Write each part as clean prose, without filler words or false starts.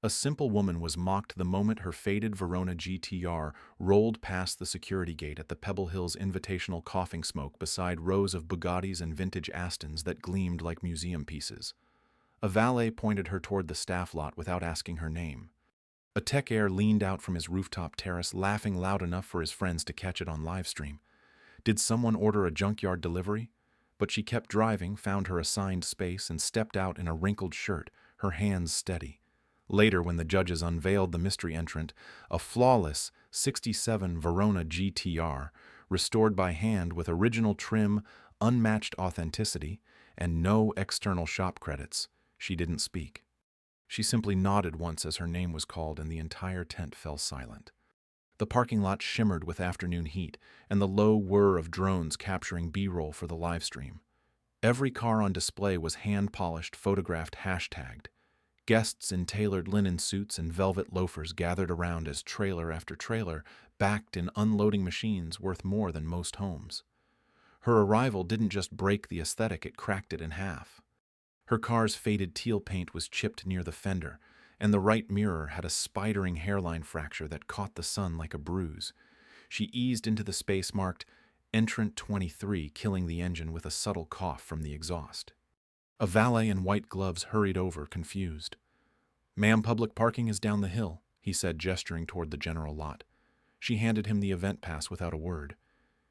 A simple woman was mocked the moment her faded Verona GTR rolled past the security gate at the Pebble Hills Invitational coughing smoke beside rows of Bugattis and vintage Astons that gleamed like museum pieces. A valet pointed her toward the staff lot without asking her name. A tech heir leaned out from his rooftop terrace, laughing loud enough for his friends to catch it on livestream. Did someone order a junkyard delivery? But she kept driving, found her assigned space, and stepped out in a wrinkled shirt, her hands steady. Later, when the judges unveiled the mystery entrant, a flawless '67 Verona GTR, restored by hand with original trim, unmatched authenticity, and no external shop credits, she didn't speak. She simply nodded once as her name was called, and the entire tent fell silent. The parking lot shimmered with afternoon heat, and the low whir of drones capturing B-roll for the livestream. Every car on display was hand-polished, photographed, hashtagged. Guests in tailored linen suits and velvet loafers gathered around as trailer after trailer backed in unloading machines worth more than most homes. Her arrival didn't just break the aesthetic, it cracked it in half. Her car's faded teal paint was chipped near the fender, and the right mirror had a spidering hairline fracture that caught the sun like a bruise. She eased into the space marked Entrant 23, killing the engine with a subtle cough from the exhaust. A valet in white gloves hurried over, confused. "Ma'am, public parking is down the hill," he said, gesturing toward the general lot. She handed him the event pass without a word.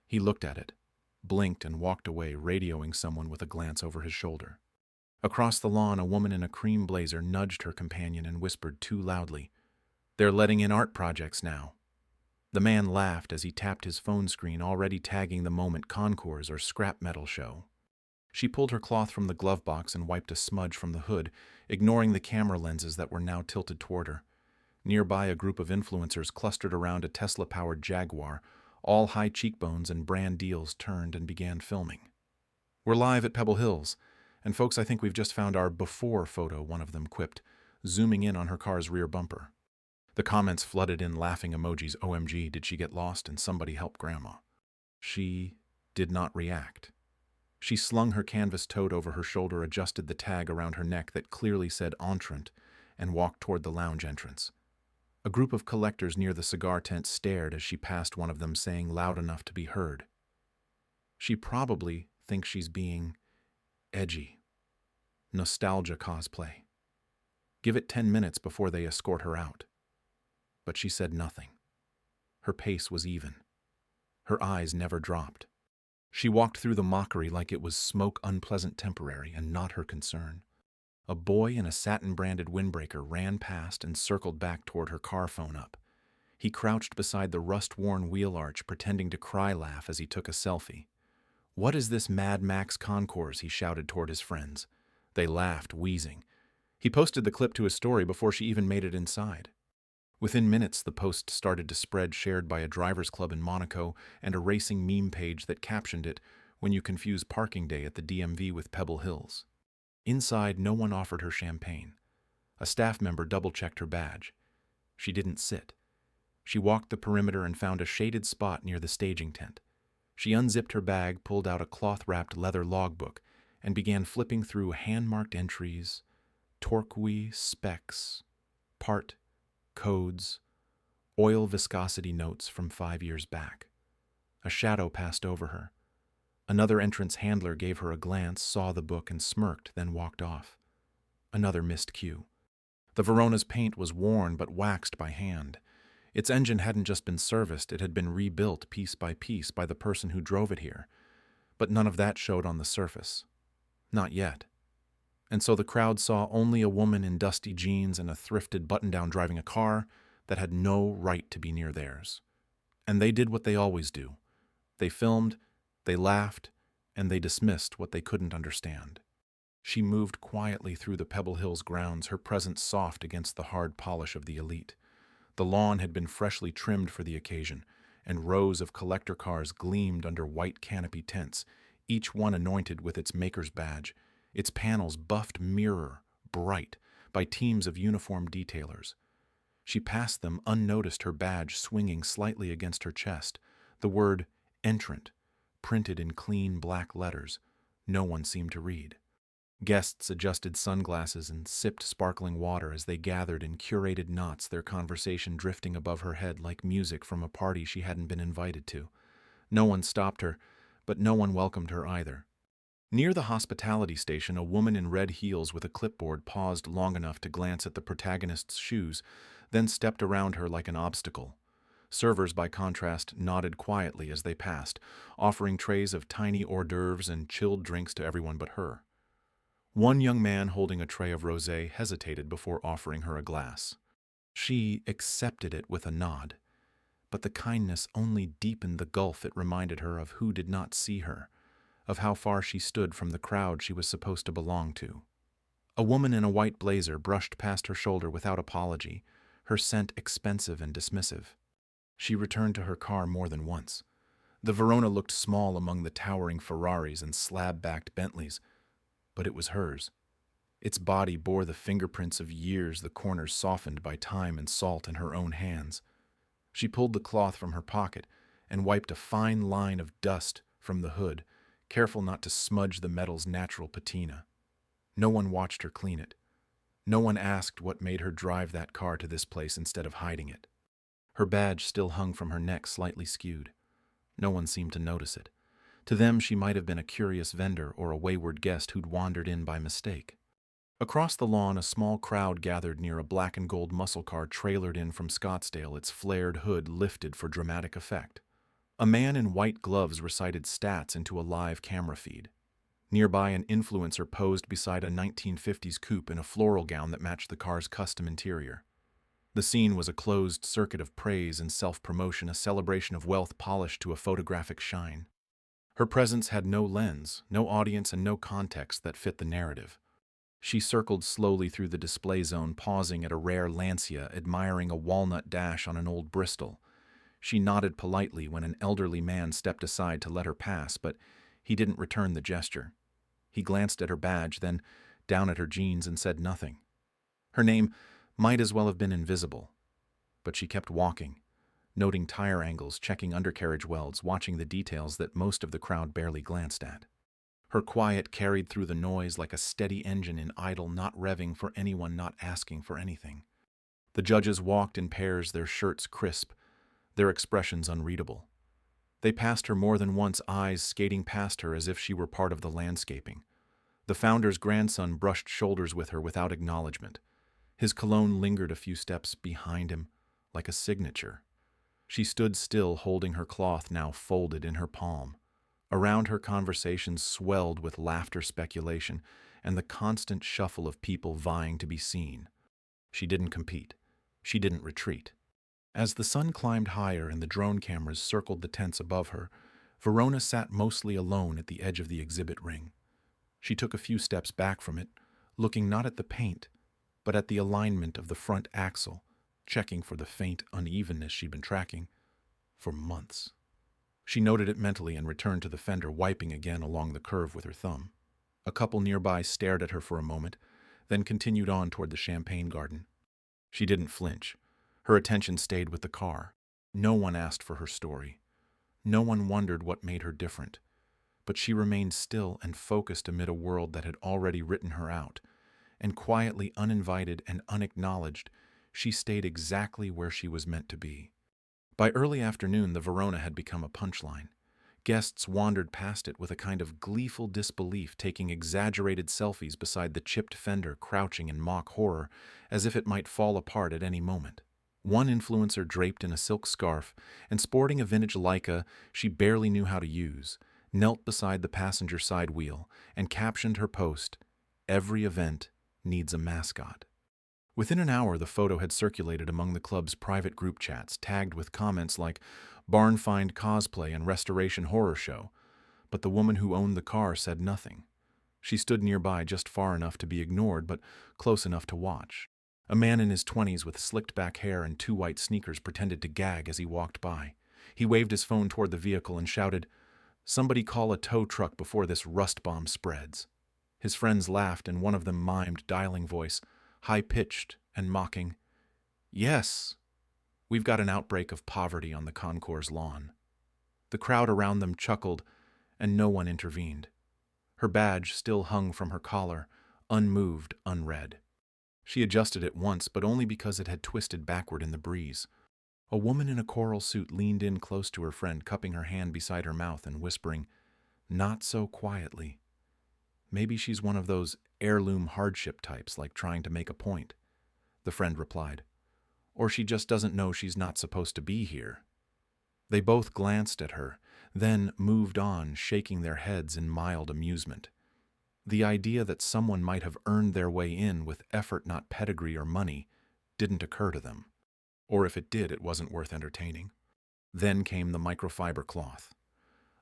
He looked at it, blinked, and walked away, radioing someone with a glance over his shoulder. Across the lawn, a woman in a cream blazer nudged her companion and whispered too loudly, "They're letting in art projects now." The man laughed as he tapped his phone screen, already tagging the moment concours or scrap metal show. She pulled her cloth from the glove box and wiped a smudge from the hood, ignoring the camera lenses that were now tilted toward her. Nearby, a group of influencers clustered around a Tesla-powered Jaguar, all high cheekbones and brand deals, turned and began filming. "We're live at Pebble Hills. And folks, I think we've just found our before photo," one of them quipped, zooming in on her car's rear bumper. The comments flooded in, laughing emojis. "OMG, did she get lost and somebody help Grandma?" She did not react. She slung her canvas tote over her shoulder, adjusted the tag around her neck that clearly said entrant, and walked toward the lounge entrance. A group of collectors near the cigar tent stared as she passed one of them, saying loud enough to be heard, "She probably thinks she's being edgy. Nostalgia cosplay. Give it 10 minutes before they escort her out." But she said nothing. Her pace was even. Her eyes never dropped. She walked through the mockery like it was smoke, unpleasant, temporary, and not her concern. A boy in a satin-branded windbreaker ran past and circled back toward her car, phone up. He crouched beside the rust-worn wheel arch, pretending to cry-laugh as he took a selfie. "What is this Mad Max concourse?" he shouted toward his friends. They laughed, wheezing. He posted the clip to his story before she even made it inside. Within minutes, the post started to spread, shared by a drivers club in Monaco and a racing meme page that captioned it, "When you confuse parking day at the DMV with Pebble Hills." Inside, no one offered her champagne. A staff member double-checked her badge. She didn't sit. She walked the perimeter and found a shaded spot near the staging tent. She unzipped her bag, pulled out a cloth-wrapped leather logbook, and began flipping through hand-marked entries, turquoise specs, part, codes, oil viscosity notes from 5 years back. A shadow passed over her. Another entrance handler gave her a glance, saw the book, and smirked, then walked off. Another missed cue. The Verona's paint was worn but waxed by hand. Its engine hadn't just been serviced, it had been rebuilt piece by piece by the person who drove it here. But none of that showed on the surface. Not yet. And so the crowd saw only a woman in dusty jeans and a thrifted button-down driving a car that had no right to be near theirs. And they did what they always do. They filmed, they laughed, and they dismissed what they couldn't understand. She moved quietly through the Pebble Hills grounds, her presence soft against the hard polish of the elite. The lawn had been freshly trimmed for the occasion, and rows of collector cars gleamed under white canopy tents, each one anointed with its maker's badge, its panels buffed mirror bright by teams of uniformed detailers. She passed them unnoticed, her badge swinging slightly against her chest, the word "entrant" printed in clean black letters no one seemed to read. Guests adjusted sunglasses and sipped sparkling water as they gathered in curated knots, their conversation drifting above her head like music from a party she hadn't been invited to. No one stopped her, but no one welcomed her either. Near the hospitality station, a woman in red heels with a clipboard paused long enough to glance at the protagonist's shoes, then stepped around her like an obstacle. Servers, by contrast, nodded quietly as they passed, offering trays of tiny hors d'oeuvres and chilled drinks to everyone but her. One young man holding a tray of rosé hesitated before offering her a glass. She accepted it with a nod, but the kindness only deepened the gulf it reminded her of who did not see her, of how far she stood from the crowd she was supposed to belong to. A woman in a white blazer brushed past her shoulder without apology, her scent expensive and dismissive. She returned to her car more than once. The Verona looked small among the towering Ferraris and slab-backed Bentleys, but it was hers. Its body bore the fingerprints of years, the corners softened by time and salt in her own hands. She pulled the cloth from her pocket and wiped a fine line of dust from the hood, careful not to smudge the metal's natural patina. No one watched her clean it. No one asked what made her drive that car to this place instead of hiding it. Her badge still hung from her neck, slightly skewed. No one seemed to notice it. To them, she might have been a curious vendor or a wayward guest who'd wandered in by mistake. Across the lawn, a small crowd gathered near a black and gold muscle car trailered in from Scottsdale, its flared hood lifted for dramatic effect. A man in white gloves recited stats into a live camera feed. Nearby, an influencer posed beside a 1950s coupe in a floral gown that matched the car's custom interior. The scene was a closed circuit of praise and self-promotion, a celebration of wealth polished to a photographic shine. Her presence had no lens, no audience, and no context that fit the narrative. She circled slowly through the display zone, pausing at a rare Lancia, admiring a walnut dash on an old Bristol. She nodded politely when an elderly man stepped aside to let her pass, but he didn't return the gesture. He glanced at her badge, then down at her jeans, and said nothing. Her name might as well have been invisible. But she kept walking, noting tire angles, checking undercarriage welds, watching the details that most of the crowd barely glanced at. Her quiet carried through the noise like a steady engine in idle, not revving for anyone, not asking for anything. The judges walked in pairs, their shirts crisp, their expressions unreadable. They passed her more than once, eyes skating past her as if she were part of the landscaping. The founder's grandson brushed shoulders with her without acknowledgement. His cologne lingered a few steps behind him, like a signature. She stood still, holding her cloth now folded in her palm. Around her, conversations swelled with laughter, speculation, and the constant shuffle of people vying to be seen. She didn't compete. She didn't retreat. As the sun climbed higher and the drone cameras circled the tents above her, Verona sat mostly alone at the edge of the exhibit ring. She took a few steps back from it, looking not at the paint, but at the alignment of the front axle, checking for the faint unevenness she'd been tracking for months. She noted it mentally and returned to the fender, wiping again along the curve with her thumb. A couple nearby stared at her for a moment, then continued on toward the champagne garden. She didn't flinch. Her attention stayed with the car. No one asked for her story. No one wondered what made her different. But she remained still and focused amid a world that had already written her out. And quietly, uninvited and unacknowledged, she stayed exactly where she was meant to be. By early afternoon, the Verona had become a punchline. Guests wandered past it with a kind of gleeful disbelief, taking exaggerated selfies beside the chipped fender, crouching in mock horror, as if it might fall apart at any moment. One influencer, draped in a silk scarf and sporting a vintage Leica she barely knew how to use, knelt beside the passenger side wheel and captioned her post, "Every event needs a mascot." Within an hour, the photo had circulated among the club's private group chats, tagged with comments like "Barn Find Cosplay and Restoration Horror Show," but the woman who owned the car said nothing. She stood nearby, just far enough to be ignored, but close enough to watch. A man in his 20s with slicked back hair and 2 white sneakers pretended to gag as he walked by. He waved his phone toward the vehicle and shouted, "Somebody call a tow truck before this rust bomb spreads." His friends laughed, and one of them mimed dialing voice, high-pitched and mocking, "Yes, we've got an outbreak of poverty on the concours lawn." The crowd around them chuckled, and no one intervened. Her badge still hung from her collar, unmoved, unread. She adjusted it once, but only because it had twisted backward in the breeze. A woman in a coral suit leaned in close to her friend, cupping her hand beside her mouth and whispering, "Not so quietly." "Maybe she's one of those heirloom hardship types, like trying to make a point," the friend replied. "Or she just doesn't know she's not supposed to be here." They both glanced at her, then moved on, shaking their heads in mild amusement. The idea that someone might have earned their way in with effort, not pedigree or money, didn't occur to them. Or if it did, it wasn't worth entertaining. Then came the microfiber cloth.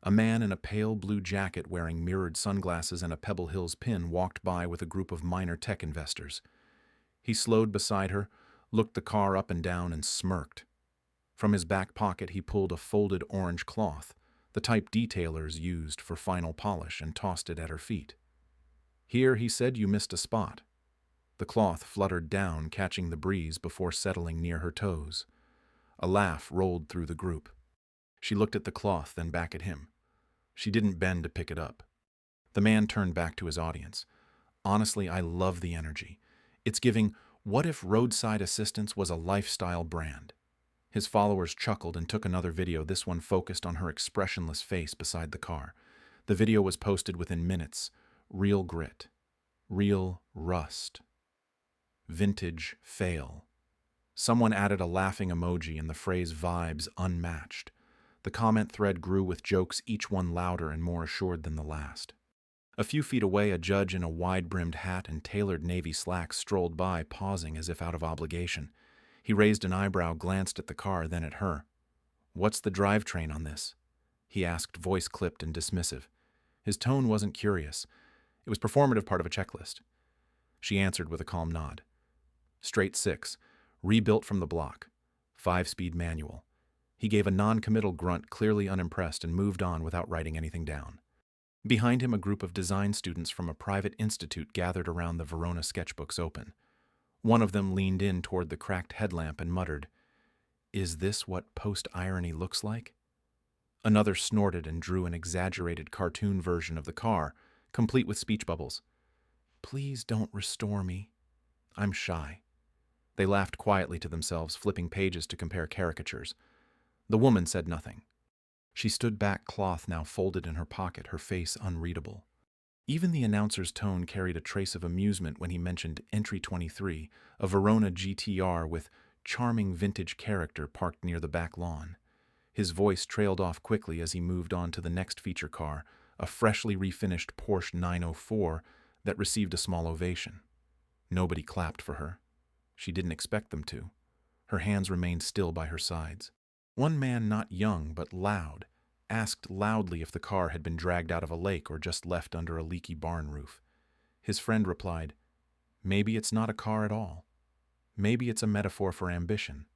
A man in a pale blue jacket wearing mirrored sunglasses and a Pebble Hills pin walked by with a group of minor tech investors. He slowed beside her, looked the car up and down, and smirked. From his back pocket he pulled a folded orange cloth, the type detailers used for final polish, and tossed it at her feet. "Here," he said, "you missed a spot." The cloth fluttered down, catching the breeze before settling near her toes. A laugh rolled through the group. She looked at the cloth, then back at him. She didn't bend to pick it up. The man turned back to his audience. "Honestly, I love the energy. It's giving, what if roadside assistance was a lifestyle brand?" His followers chuckled and took another video, this one focused on her expressionless face beside the car. The video was posted within minutes. Real grit. Real rust. Vintage fail. Someone added a laughing emoji and the phrase "vibes unmatched." The comment thread grew with jokes, each one louder and more assured than the last. A few feet away, a judge in a wide-brimmed hat and tailored navy slacks strolled by, pausing as if out of obligation. He raised an eyebrow, glanced at the car, then at her. "What's the drivetrain on this?" he asked, voice clipped and dismissive. His tone wasn't curious. It was performative, part of a checklist. She answered with a calm nod. "Straight six, rebuilt from the block. 5-speed manual." He gave a non-committal grunt, clearly unimpressed, and moved on without writing anything down. Behind him, a group of design students from a private institute gathered around the Verona sketchbooks open. One of them leaned in toward the cracked headlamp and muttered, "Is this what post-irony looks like?" Another snorted and drew an exaggerated cartoon version of the car, complete with speech bubbles. "Please don't restore me. I'm shy." They laughed quietly to themselves, flipping pages to compare caricatures. The woman said nothing. She stood back, cloth now folded in her pocket, her face unreadable. Even the announcer's tone carried a trace of amusement when he mentioned Entry 23, a Verona GTR with charming vintage character parked near the back lawn. His voice trailed off quickly as he moved on to the next feature car, a freshly refinished Porsche 904 that received a small ovation. Nobody clapped for her. She didn't expect them to. Her hands remained still by her sides. One man, not young but loud, asked loudly if the car had been dragged out of a lake or just left under a leaky barn roof. His friend replied, "Maybe it's not a car at all. Maybe it's a metaphor for ambition."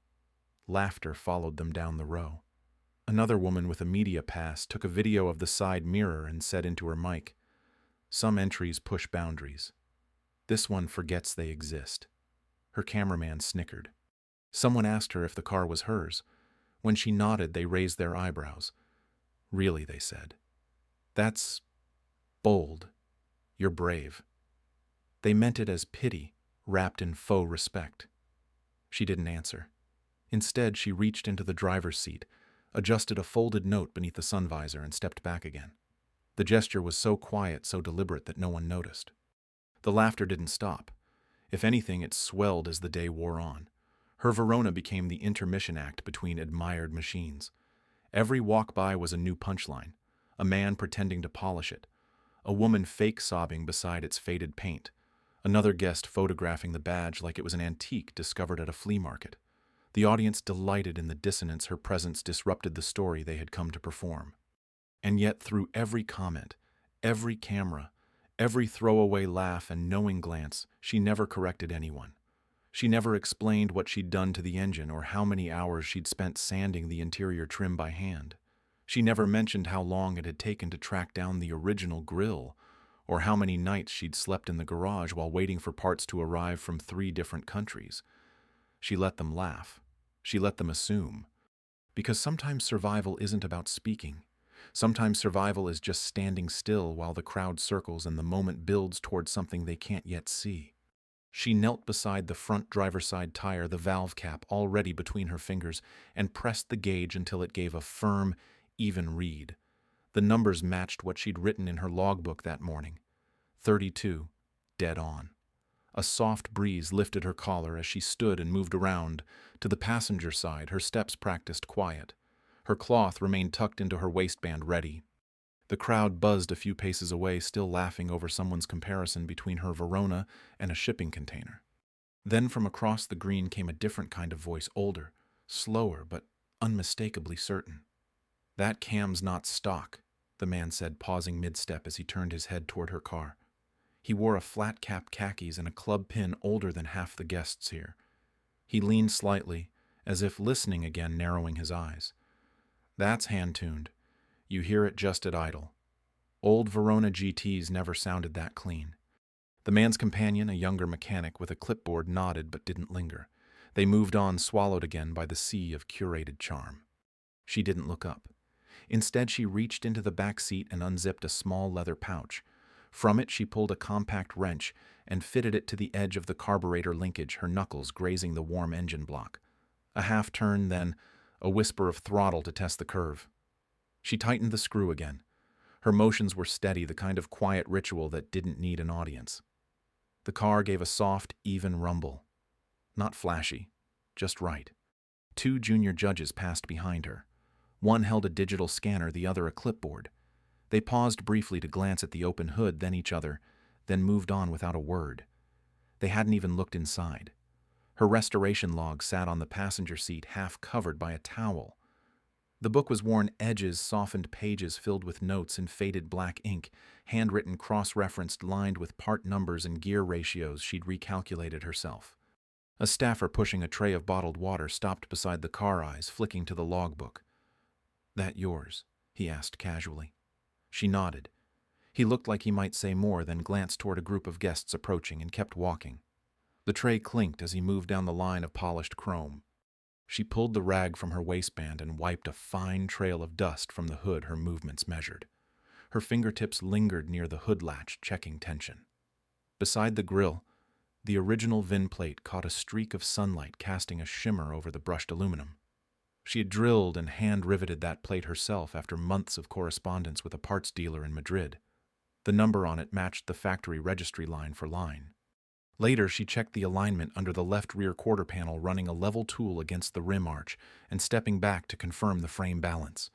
Laughter followed them down the row. Another woman with a media pass took a video of the side mirror and said into her mic, "Some entries push boundaries. This one forgets they exist." Her cameraman snickered. Someone asked her if the car was hers. When she nodded, they raised their eyebrows. "Really," they said. "That's bold. You're brave." They meant it as pity, wrapped in faux respect. She didn't answer. Instead, she reached into the driver's seat, adjusted a folded note beneath the sun visor, and stepped back again. The gesture was so quiet, so deliberate that no one noticed. The laughter didn't stop. If anything, it swelled as the day wore on. Her Verona became the intermission act between admired machines. Every walk-by was a new punchline, a man pretending to polish it, a woman fake sobbing beside its faded paint, another guest photographing the badge like it was an antique discovered at a flea market. The audience delighted in the dissonance her presence disrupted the story they had come to perform. And yet, through every comment, every camera, every throwaway laugh and knowing glance, she never corrected anyone. She never explained what she'd done to the engine or how many hours she'd spent sanding the interior trim by hand. She never mentioned how long it had taken to track down the original grille, or how many nights she'd slept in the garage while waiting for parts to arrive from 3 different countries. She let them laugh. She let them assume. Because sometimes survival isn't about speaking. Sometimes survival is just standing still while the crowd circles and the moment builds towards something they can't yet see. She knelt beside the front driver's side tire, the valve cap already between her fingers, and pressed the gauge until it gave a firm, even read. The numbers matched what she'd written in her logbook that morning. 32, dead on. A soft breeze lifted her collar as she stood and moved around. To the passenger side, her steps practiced quiet. Her cloth remained tucked into her waistband, ready. The crowd buzzed a few paces away, still laughing over someone's comparison between her Verona and a shipping container. Then from across the green came a different kind of voice, older, slower, but unmistakably certain. "That cam's not stock," the man said, pausing mid-step as he turned his head toward her car. He wore a flat-cap khakis and a club pin older than half the guests here. He leaned slightly, as if listening again, narrowing his eyes. "That's hand-tuned. You hear it just at idle. Old Verona GTs never sounded that clean." The man's companion, a younger mechanic with a clipboard, nodded but didn't linger. They moved on, swallowed again by the sea of curated charm. She didn't look up. Instead, she reached into the back seat and unzipped a small leather pouch. From it, she pulled a compact wrench and fitted it to the edge of the carburetor linkage, her knuckles grazing the warm engine block. A half turn, then a whisper of throttle to test the curve. She tightened the screw again. Her motions were steady, the kind of quiet ritual that didn't need an audience. The car gave a soft, even rumble. Not flashy, just right. Two junior judges passed behind her. One held a digital scanner, the other a clipboard. They paused briefly to glance at the open hood, then each other, then moved on without a word. They hadn't even looked inside. Her restoration log sat on the passenger seat, half covered by a towel. The book was worn edges, softened pages filled with notes in faded black ink, handwritten, cross-referenced, lined with part numbers and gear ratios she'd recalculated herself. A staffer pushing a tray of bottled water stopped beside the car, eyes flicking to the logbook. "That yours?" he asked casually. She nodded. He looked like he might say more, then glanced toward a group of guests approaching and kept walking. The tray clinked as he moved down the line of polished chrome. She pulled the rag from her waistband and wiped a fine trail of dust from the hood her movements measured. Her fingertips lingered near the hood latch, checking tension. Beside the grille, the original VIN plate caught a streak of sunlight, casting a shimmer over the brushed aluminum. She had drilled and hand-riveted that plate herself after months of correspondence with a parts dealer in Madrid. The number on it matched the factory registry line for line. Later, she checked the alignment under the left rear quarter panel, running a level tool against the rim arch and stepping back to confirm the frame balance.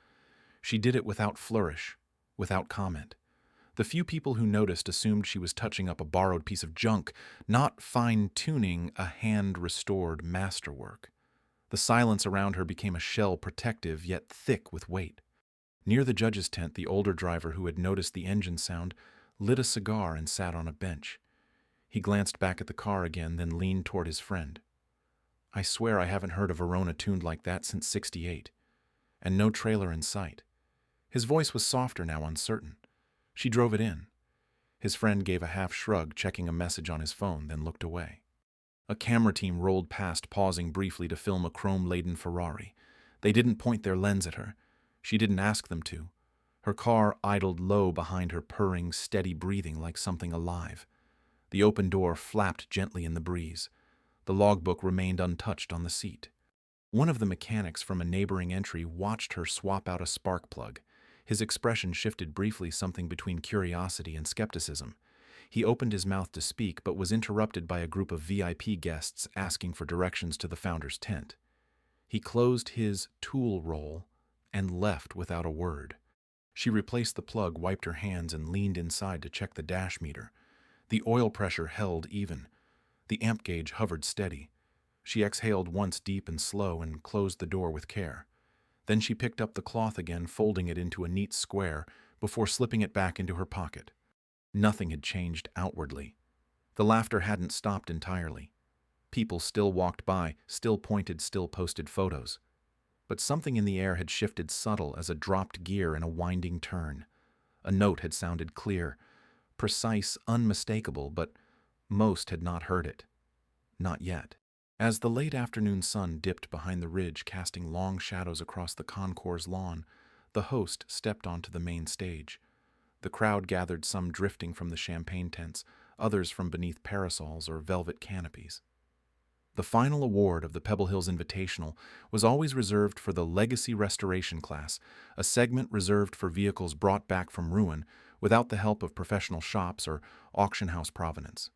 She did it without flourish, without comment. The few people who noticed assumed she was touching up a borrowed piece of junk, not fine-tuning a hand-restored masterwork. The silence around her became a shell, protective yet thick with weight. Near the judge's tent, the older driver who had noticed the engine sound lit a cigar and sat on a bench. He glanced back at the car again, then leaned toward his friend. "I swear I haven't heard a Verona tuned like that since '68. And no trailer in sight." His voice was softer now, uncertain. "She drove it in." His friend gave a half shrug, checking a message on his phone, then looked away. A camera team rolled past, pausing briefly to film a chrome-laden Ferrari. They didn't point their lens at her. She didn't ask them to. Her car idled low behind her, purring, steady breathing like something alive. The open door flapped gently in the breeze. The logbook remained untouched on the seat. One of the mechanics from a neighboring entry watched her swap out a spark plug. His expression shifted briefly, something between curiosity and skepticism. He opened his mouth to speak, but was interrupted by a group of VIP guests asking for directions to the founder's tent. He closed his tool roll and left without a word. She replaced the plug, wiped her hands, and leaned inside to check the dash meter. The oil pressure held even. The amp gauge hovered steady. She exhaled once deep and slow and closed the door with care. Then she picked up the cloth again, folding it into a neat square before slipping it back into her pocket. Nothing had changed outwardly. The laughter hadn't stopped entirely. People still walked by, still pointed, still posted photos. But something in the air had shifted, subtle as a dropped gear in a winding turn. A note had sounded clear, precise, unmistakable, but most had not heard it. Not yet. As the late afternoon sun dipped behind the ridge, casting long shadows across the concourse lawn, The host stepped onto the main stage. The crowd gathered, some drifting from the champagne tents, others from beneath parasols or velvet canopies. The final award of the Pebble Hills Invitational was always reserved for the Legacy Restoration class, a segment reserved for vehicles brought back from ruin without the help of professional shops or auction house provenance.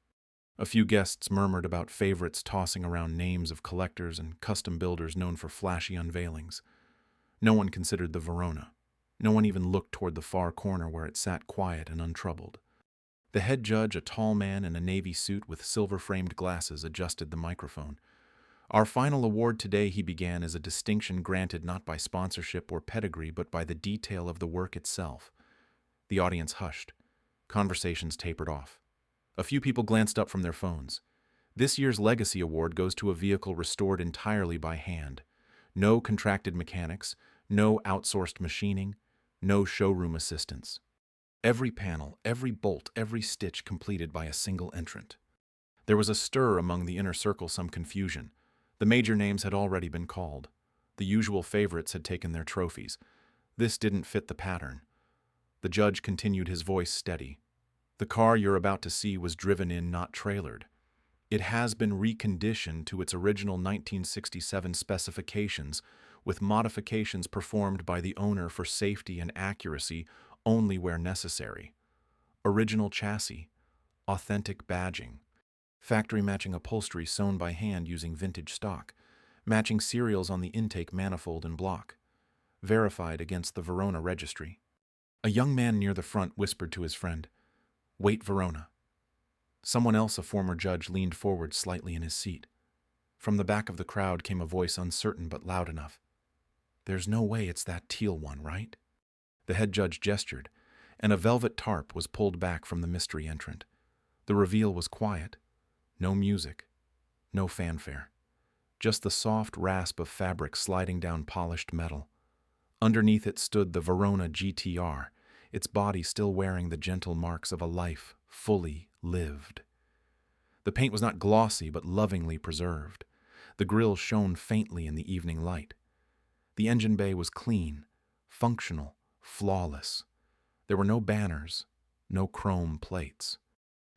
A few guests murmured about favorites, tossing around names of collectors and custom builders known for flashy unveilings. No one considered the Verona. No one even looked toward the far corner where it sat quiet and untroubled. The head judge, a tall man in a navy suit with silver-framed glasses, adjusted the microphone. Our final award today, he began, is a distinction granted not by sponsorship or pedigree, but by the detail of the work itself. The audience hushed. Conversations tapered off. A few people glanced up from their phones. This year's Legacy Award goes to a vehicle restored entirely by hand. No contracted mechanics, no outsourced machining, no showroom assistance. Every panel, every bolt, every stitch completed by a single entrant. There was a stir among the inner circle, some confusion. The major names had already been called. The usual favorites had taken their trophies. This didn't fit the pattern. The judge continued, his voice steady. The car you're about to see was driven in, not trailered. It has been reconditioned to its original 1967 specifications, with modifications performed by the owner for safety and accuracy only where necessary. Original chassis, authentic badging, factory-matching upholstery sewn by hand using vintage stock, matching serials on the intake manifold and block, verified against the Verona registry. A young man near the front whispered to his friend, "Wait, Verona." Someone else, a former judge, leaned forward slightly in his seat. From the back of the crowd came a voice, uncertain but loud enough. "There's no way it's that teal one, right?" The head judge gestured, and a velvet tarp was pulled back from the mystery entrant. The reveal was quiet. No music, no fanfare. Just the soft rasp of fabric sliding down polished metal. Underneath it stood the Verona GTR, its body still wearing the gentle marks of a life fully lived. The paint was not glossy but lovingly preserved. The grille shone faintly in the evening light. The engine bay was clean, functional, flawless. There were no banners, no chrome plates.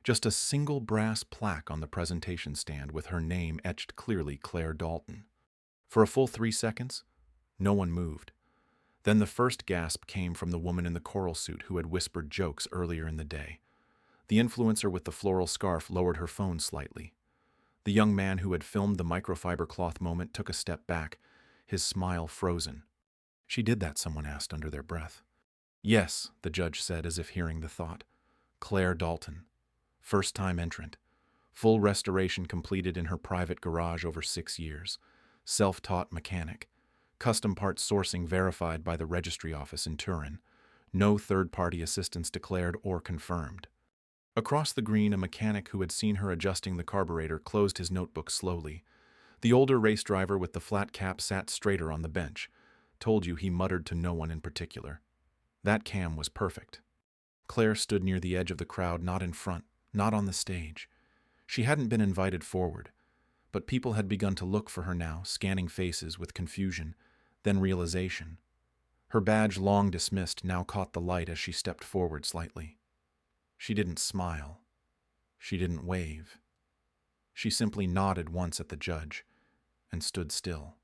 Just a single brass plaque on the presentation stand with her name etched clearly, Claire Dalton. For a full 3 seconds, no one moved. Then the first gasp came from the woman in the coral suit who had whispered jokes earlier in the day. The influencer with the floral scarf lowered her phone slightly. The young man who had filmed the microfiber cloth moment took a step back, his smile frozen. "She did that?" someone asked under their breath. "Yes," the judge said, as if hearing the thought. "Claire Dalton. First-time entrant. Full restoration completed in her private garage over 6 years. Self-taught mechanic. Custom parts sourcing verified by the registry office in Turin. No third-party assistance declared or confirmed." Across the green, a mechanic who had seen her adjusting the carburetor closed his notebook slowly. The older race driver with the flat cap sat straighter on the bench. Told you, he muttered to no one in particular. That cam was perfect. Claire stood near the edge of the crowd, not in front, not on the stage. She hadn't been invited forward, but people had begun to look for her now, scanning faces with confusion, then realization. Her badge, long dismissed, now caught the light as she stepped forward slightly. She didn't smile. She didn't wave. She simply nodded once at the judge and stood still.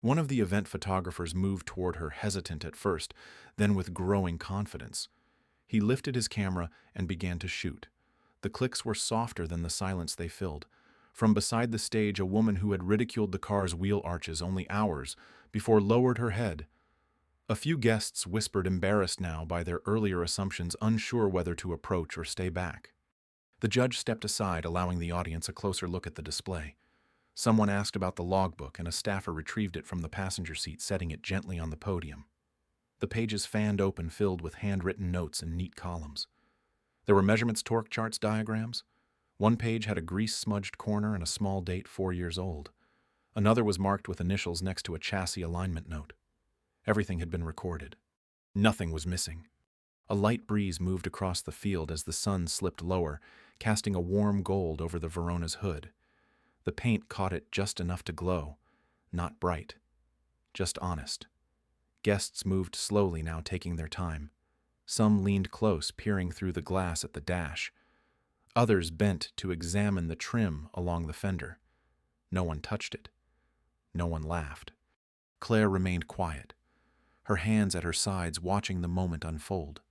One of the event photographers moved toward her, hesitant at first, then with growing confidence. He lifted his camera and began to shoot. The clicks were softer than the silence they filled. From beside the stage, a woman who had ridiculed the car's wheel arches only hours before lowered her head. A few guests whispered, embarrassed now by their earlier assumptions, unsure whether to approach or stay back. The judge stepped aside, allowing the audience a closer look at the display. Someone asked about the logbook, and a staffer retrieved it from the passenger seat, setting it gently on the podium. The pages fanned open, filled with handwritten notes and neat columns. There were measurements, torque charts, diagrams. One page had a grease-smudged corner and a small date, 4 years old. Another was marked with initials next to a chassis alignment note. Everything had been recorded. Nothing was missing. A light breeze moved across the field as the sun slipped lower, casting a warm gold over the Verona's hood. The paint caught it just enough to glow, not bright, just honest. Guests moved slowly now, taking their time. Some leaned close, peering through the glass at the dash. Others bent to examine the trim along the fender. No one touched it. No one laughed. Claire remained quiet, her hands at her sides, watching the moment unfold.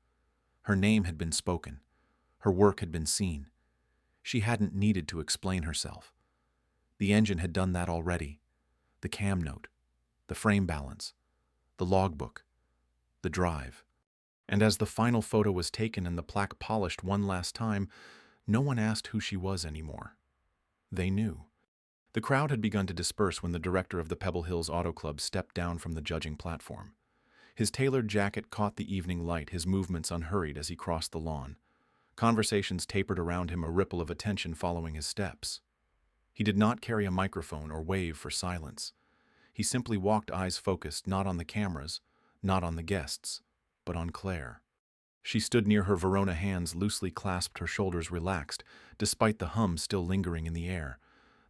Her name had been spoken. Her work had been seen. She hadn't needed to explain herself. The engine had done that already. The cam note, the frame balance, the logbook, the drive. And as the final photo was taken and the plaque polished one last time, no one asked who she was anymore. They knew. The crowd had begun to disperse when the director of the Pebble Hills Auto Club stepped down from the judging platform. His tailored jacket caught the evening light, his movements unhurried as he crossed the lawn. Conversations tapered around him, a ripple of attention following his steps. He did not carry a microphone or wave for silence. He simply walked, eyes focused not on the cameras, not on the guests, but on Claire. She stood near her, Verona hands loosely clasped, her shoulders relaxed, despite the hum still lingering in the air.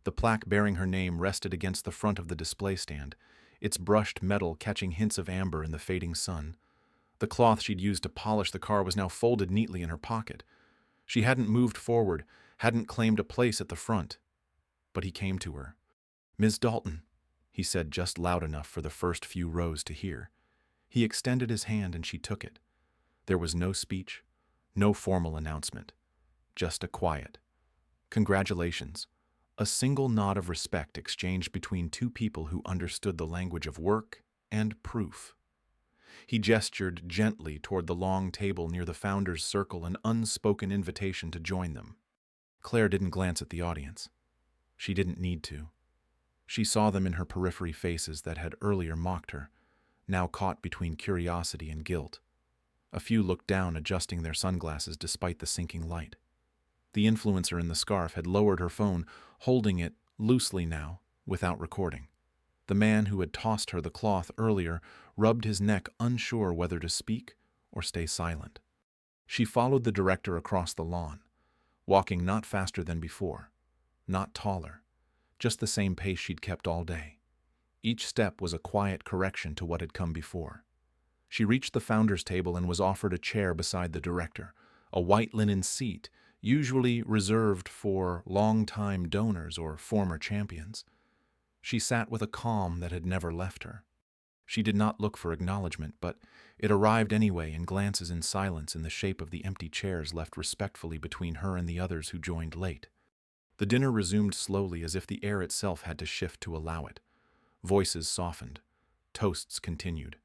The plaque bearing her name rested against the front of the display stand, its brushed metal catching hints of amber in the fading sun. The cloth she'd used to polish the car was now folded neatly in her pocket. She hadn't moved forward, hadn't claimed a place at the front. But he came to her. "Ms. Dalton," he said, just loud enough for the first few rows to hear. He extended his hand and she took it. There was no speech, no formal announcement, just a quiet "Congratulations." A single nod of respect exchanged between two people who understood the language of work and proof. He gestured gently toward the long table near the founder's circle, an unspoken invitation to join them. Claire didn't glance at the audience. She didn't need to. She saw them in her periphery, faces that had earlier mocked her, now caught between curiosity and guilt. A few looked down, adjusting their sunglasses despite the sinking light. The influencer in the scarf had lowered her phone, holding it loosely now, without recording. The man who had tossed her the cloth earlier rubbed his neck, unsure whether to speak or stay silent. She followed the director across the lawn, walking not faster than before, not taller, just the same pace she'd kept all day. Each step was a quiet correction to what had come before. She reached the founder's table and was offered a chair beside the director, a white linen seat usually reserved for long-time donors or former champions. She sat with a calm that had never left her. She did not look for acknowledgement, but it arrived anyway in glances and silence in the shape of the empty chairs left respectfully between her and the others who joined late. The dinner resumed slowly, as if the air itself had to shift to allow it. Voices softened. Toasts continued.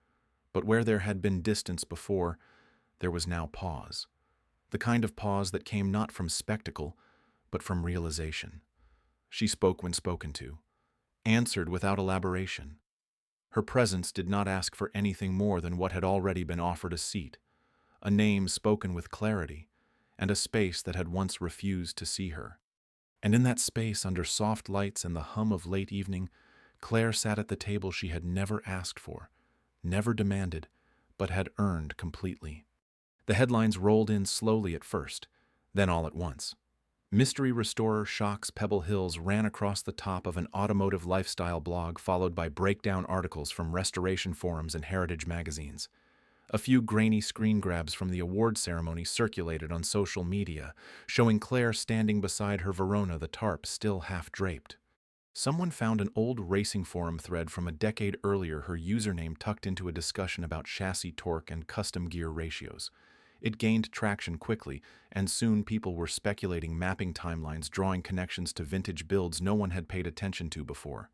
But where there had been distance before, there was now pause. The kind of pause that came not from spectacle, but from realization. She spoke when spoken to, answered without elaboration. Her presence did not ask for anything more than what had already been offered: a seat, a name spoken with clarity, and a space that had once refused to see her. And in that space, under soft lights and the hum of late evening, Claire sat at the table she had never asked for, never demanded, but had earned completely. The headlines rolled in slowly at first, then all at once. "Mystery Restorer Shocks Pebble Hills" ran across the top of an automotive lifestyle blog, followed by breakdown articles from restoration forums and heritage magazines. A few grainy screen grabs from the award ceremony circulated on social media, showing Claire standing beside her Verona, the tarp still half draped. Someone found an old racing forum thread from a decade earlier, her username tucked into a discussion about chassis torque and custom gear ratios. It gained traction quickly, and soon people were speculating, mapping timelines, drawing connections to vintage builds no one had paid attention to before.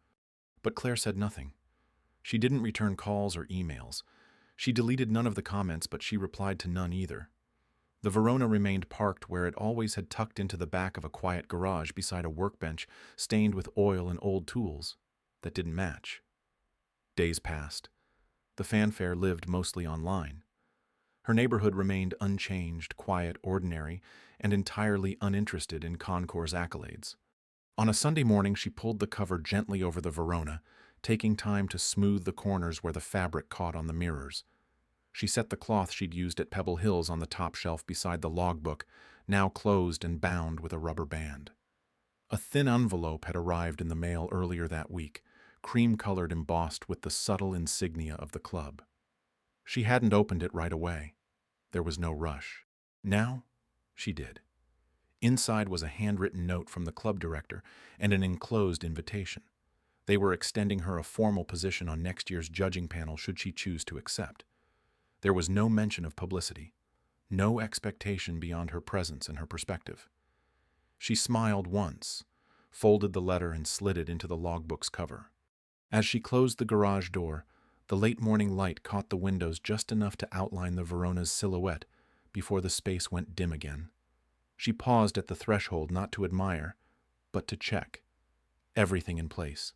But Claire said nothing. She didn't return calls or emails. She deleted none of the comments, but she replied to none either. The Verona remained parked where it always had, tucked into the back of a quiet garage beside a workbench stained with oil and old tools that didn't match. Days passed. The fanfare lived mostly online. Her neighborhood remained unchanged, quiet, ordinary, and entirely uninterested in Concours' accolades. On a Sunday morning, she pulled the cover gently over the Verona, taking time to smooth the corners where the fabric caught on the mirrors. She set the cloth she'd used at Pebble Hills on the top shelf beside the logbook, now closed and bound with a rubber band. A thin envelope had arrived in the mail earlier that week, cream-colored, embossed with the subtle insignia of the club. She hadn't opened it right away. There was no rush. Now, she did. Inside was a handwritten note from the club director and an enclosed invitation. They were extending her a formal position on next year's judging panel should she choose to accept. There was no mention of publicity, no expectation beyond her presence and her perspective. She smiled once, folded the letter and slid it into the logbook's cover. As she closed the garage door, the late morning light caught the windows just enough to outline the Verona's silhouette before the space went dim again. She paused at the threshold not to admire, but to check. Everything in place.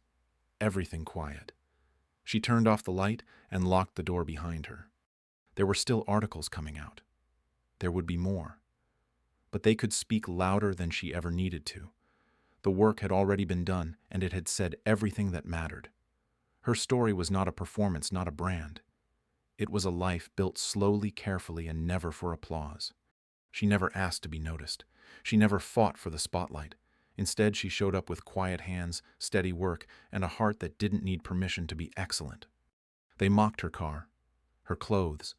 Everything quiet. She turned off the light and locked the door behind her. There were still articles coming out. There would be more. But they could speak louder than she ever needed to. The work had already been done, and it had said everything that mattered. Her story was not a performance, not a brand. It was a life built slowly, carefully, and never for applause. She never asked to be noticed. She never fought for the spotlight. Instead, she showed up with quiet hands, steady work, and a heart that didn't need permission to be excellent. They mocked her car, her clothes,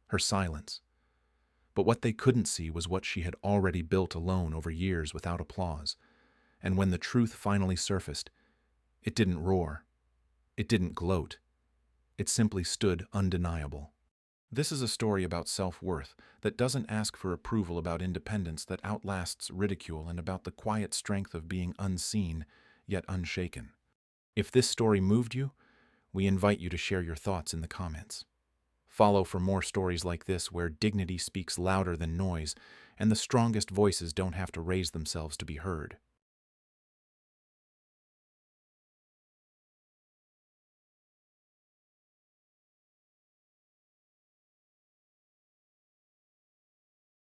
her silence. But what they couldn't see was what she had already built alone over years without applause. And when the truth finally surfaced, it didn't roar. It didn't gloat. It simply stood undeniable. This is a story about self-worth that doesn't ask for approval, about independence that outlasts ridicule, and about the quiet strength of being unseen yet unshaken. If this story moved you, we invite you to share your thoughts in the comments. Follow for more stories like this where dignity speaks louder than noise and the strongest voices don't have to raise themselves to be heard.